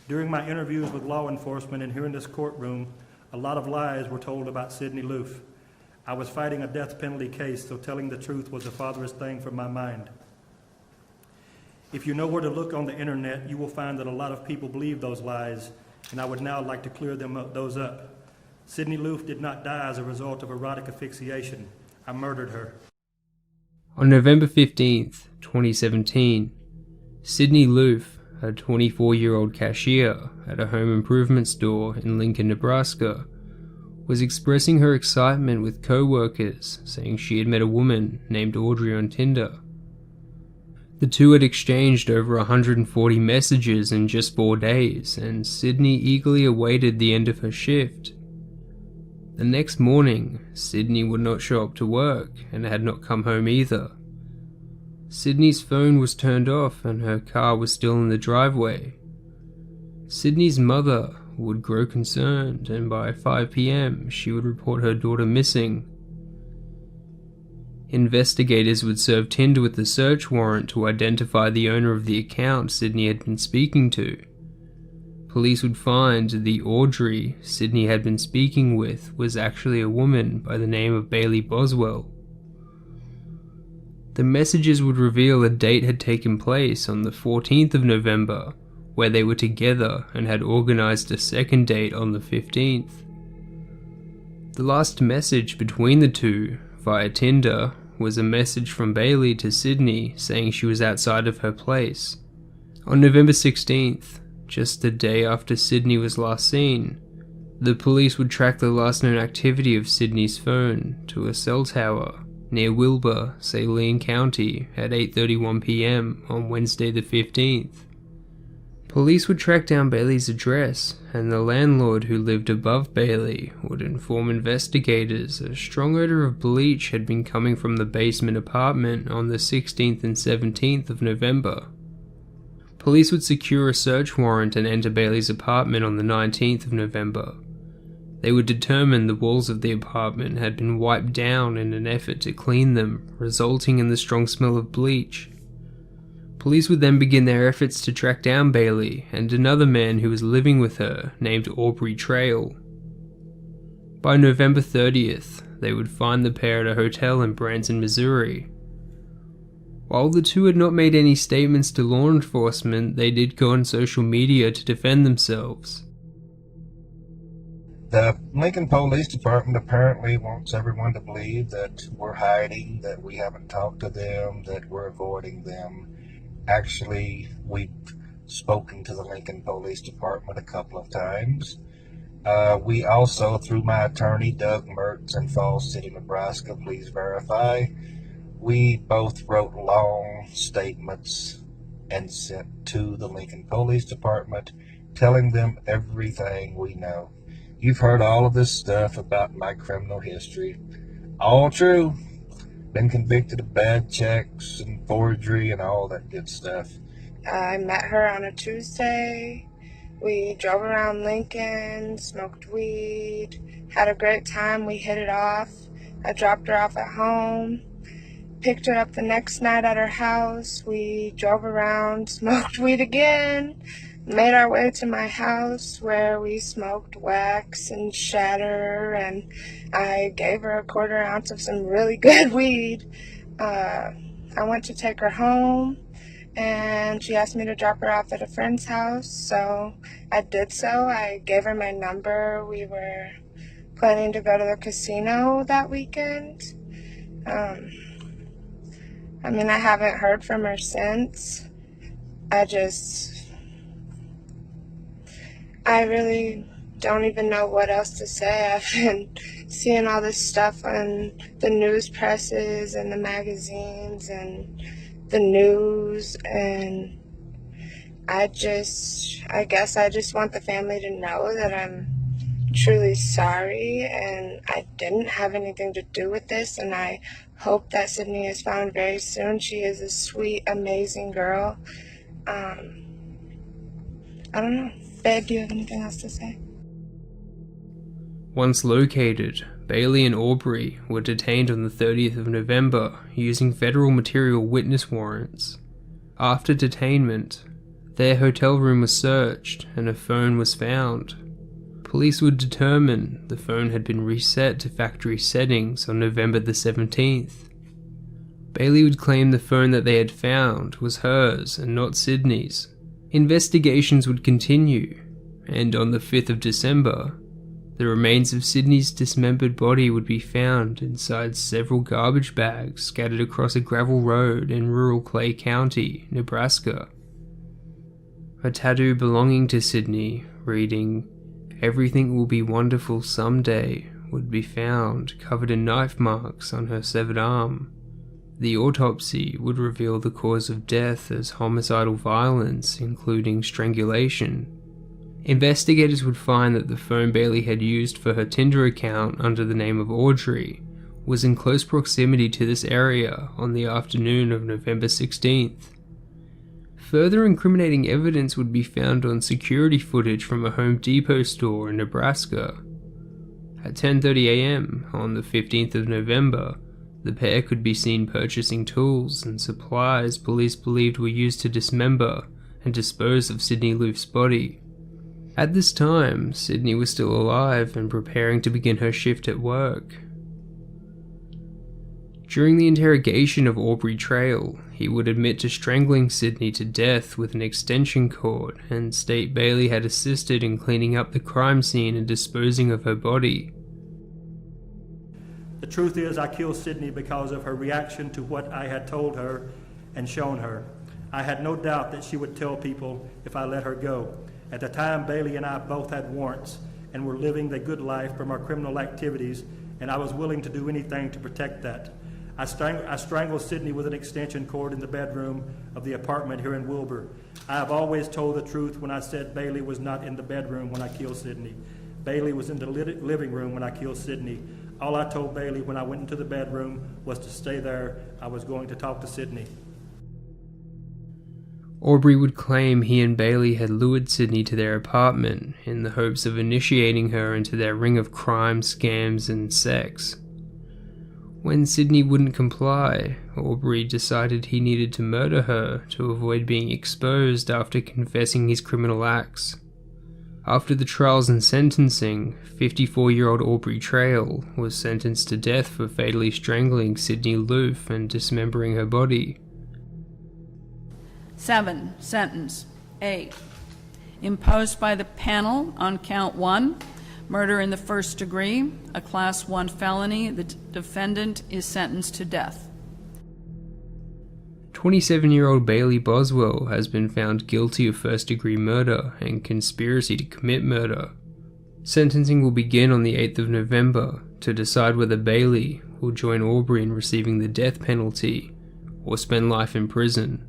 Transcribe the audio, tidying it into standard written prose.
During my interviews with law enforcement and here in this courtroom, a lot of lies were told about Sydney Loofe. I was fighting a death penalty case, so telling the truth was the farthest thing from my mind. If you know where to look on the internet, you will find that a lot of people believe those lies, and I would now like to clear those up. Sydney Loofe did not die as a result of erotic asphyxiation. I murdered her. On November 15th, 2017, Sydney Loofe, a 24-year-old cashier at a home improvement store in Lincoln, Nebraska, was expressing her excitement with co-workers, saying she had met a woman named Audrey on Tinder. The two had exchanged over 140 messages in just 4 days, and Sydney eagerly awaited the end of her shift. The next morning, Sydney would not show up to work and had not come home either. Sydney's phone was turned off and her car was still in the driveway. Sydney's mother would grow concerned, and by 5 p.m. she would report her daughter missing. Investigators would serve Tinder with a search warrant to identify the owner of the account Sydney had been speaking to. Police would find the Audrey Sydney had been speaking with was actually a woman by the name of Bailey Boswell. The messages would reveal a date had taken place on the 14th of November, where they were together and had organized a second date on the 15th. The last message between the two, via Tinder, was a message from Bailey to Sydney saying she was outside of her place. On November 16th, just the day after Sydney was last seen, the police would track the last known activity of Sydney's phone to a cell tower near Wilbur, Saline County at 8:31 p.m. on Wednesday the 15th. Police would track down Bailey's address, and the landlord who lived above Bailey would inform investigators a strong odor of bleach had been coming from the basement apartment on the 16th and 17th of November. Police would secure a search warrant and enter Bailey's apartment on the 19th of November. They would determine the walls of the apartment had been wiped down in an effort to clean them, resulting in the strong smell of bleach. Police would then begin their efforts to track down Bailey and another man who was living with her named Aubrey Trail. By November 30th, they would find the pair at a hotel in Branson, Missouri. While the two had not made any statements to law enforcement, they did go on social media to defend themselves. The Lincoln Police Department apparently wants everyone to believe that we're hiding, that we haven't talked to them, that we're avoiding them. Actually, we've spoken to the Lincoln Police Department a couple of times. We also, through my attorney, Doug Mertz in Falls City, Nebraska, please verify, we both wrote long statements and sent to the Lincoln Police Department telling them everything we know. You've heard all of this stuff about my criminal history. All true. Been convicted of bad checks and forgery and all that good stuff. I met her on a Tuesday. We drove around Lincoln, smoked weed, had a great time. We hit it off. I dropped her off at home, picked her up the next night at her house. We drove around, smoked weed again, made our way to my house where we smoked wax and shatter, and I gave her a 1/4 ounce of some really good weed. I went to take her home, and she asked me to drop her off at a friend's house, so I did so. I gave her my number. We were planning to go to the casino that weekend. I haven't heard from her since. I really don't even know what else to say. I've been seeing all this stuff on the news presses and the magazines and the news, and I guess I just want the family to know that I'm truly sorry and I didn't have anything to do with this, and I hope that Sydney is found very soon. She is a sweet, amazing girl. I don't know. Babe, do you have anything else to say? Once located, Bailey and Aubrey were detained on the 30th of November using federal material witness warrants. After detainment, Their hotel room was searched and a phone was found. Police would determine the phone had been reset to factory settings on November the 17th. Bailey would claim the phone that they had found was hers and not Sydney's. Investigations would continue, and on the 5th of December, the remains of Sydney's dismembered body would be found inside several garbage bags scattered across a gravel road in rural Clay County, Nebraska. A tattoo belonging to Sydney, reading, "Everything will be wonderful someday," would be found covered in knife marks on her severed arm. The autopsy would reveal the cause of death as homicidal violence, including strangulation. Investigators would find that the phone Bailey had used for her Tinder account under the name of Audrey was in close proximity to this area on the afternoon of November 16th. Further incriminating evidence would be found on security footage from a Home Depot store in Nebraska. At 10:30 a.m. on the 15th of November, the pair could be seen purchasing tools and supplies police believed were used to dismember and dispose of Sydney Loofe's body. At this time, Sydney was still alive and preparing to begin her shift at work. During the interrogation of Aubrey Trail, he would admit to strangling Sydney to death with an extension cord and state Bailey had assisted in cleaning up the crime scene and disposing of her body. The truth is, I killed Sydney because of her reaction to what I had told her and shown her. I had no doubt that she would tell people if I let her go. At the time, Bailey and I both had warrants and were living the good life from our criminal activities, and I was willing to do anything to protect that. I strangled Sydney with an extension cord in the bedroom of the apartment here in Wilbur. I have always told the truth when I said Bailey was not in the bedroom when I killed Sydney. Bailey was in the living room when I killed Sydney. All I told Bailey when I went into the bedroom was to stay there. I was going to talk to Sydney. Aubrey would claim he and Bailey had lured Sydney to their apartment in the hopes of initiating her into their ring of crime, scams, and sex. When Sydney wouldn't comply, Aubrey decided he needed to murder her to avoid being exposed after confessing his criminal acts. After the trials and sentencing, 54-year-old Aubrey Trail was sentenced to death for fatally strangling Sydney Loofe and dismembering her body. 7. Sentence. A. Imposed by the panel on count 1, murder in the first degree, a class 1 felony. The defendant is sentenced to death. 27-year-old Bailey Boswell has been found guilty of first-degree murder and conspiracy to commit murder. Sentencing will begin on the 8th of November to decide whether Bailey will join Aubrey in receiving the death penalty or spend life in prison.